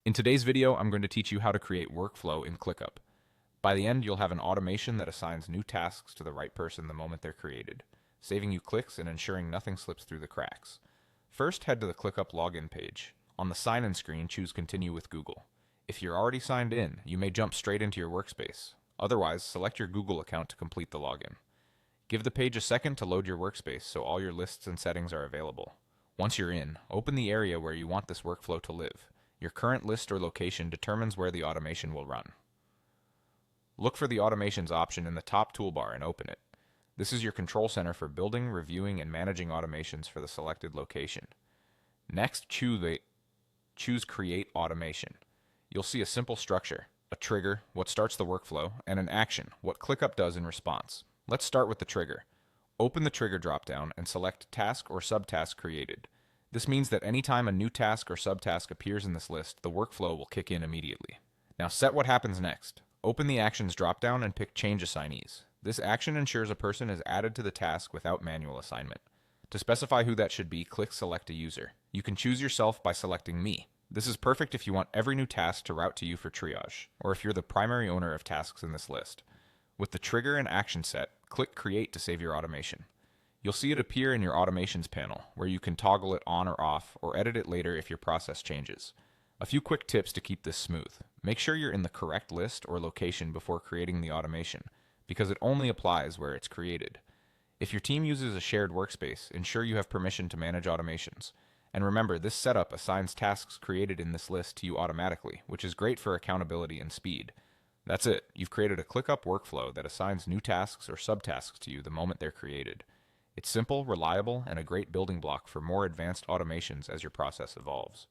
In today's video, I'm going to teach you how to create workflow in ClickUp. By the end, you'll have an automation that assigns new tasks to the right person the moment they're created, saving you clicks and ensuring nothing slips through the cracks. First, head to the ClickUp login page. On the sign-in screen, choose Continue with Google. If you're already signed in, you may jump straight into your workspace. Otherwise, select your Google account to complete the login. Give the page a second to load your workspace so all your lists and settings are available. Once you're in, open the area where you want this workflow to live. Your current list or location determines where the automation will run. Look for the Automations option in the top toolbar and open it. This is your control center for building, reviewing, and managing automations for the selected location. Next, choose Create Automation. You'll see a simple structure: a trigger, what starts the workflow, and an action, what ClickUp does in response. Let's start with the trigger. Open the trigger dropdown and select Task or Subtask Created. This means that anytime a new task or subtask appears in this list, the workflow will kick in immediately. Now set what happens next. Open the Actions dropdown and pick Change Assignees. This action ensures a person is added to the task without manual assignment. To specify who that should be, click Select a User. You can choose yourself by selecting Me. This is perfect if you want every new task to route to you for triage, or if you're the primary owner of tasks in this list. With the trigger and action set, click Create to save your automation. You'll see it appear in your Automations panel, where you can toggle it on or off, or edit it later if your process changes. A few quick tips to keep this smooth. Make sure you're in the correct list or location before creating the automation, because it only applies where it's created. If your team uses a shared workspace, ensure you have permission to manage automations. And remember, this setup assigns tasks created in this list to you automatically, which is great for accountability and speed. That's it. You've created a ClickUp workflow that assigns new tasks or subtasks to you the moment they're created. It's simple, reliable, and a great building block for more advanced automations as your process evolves.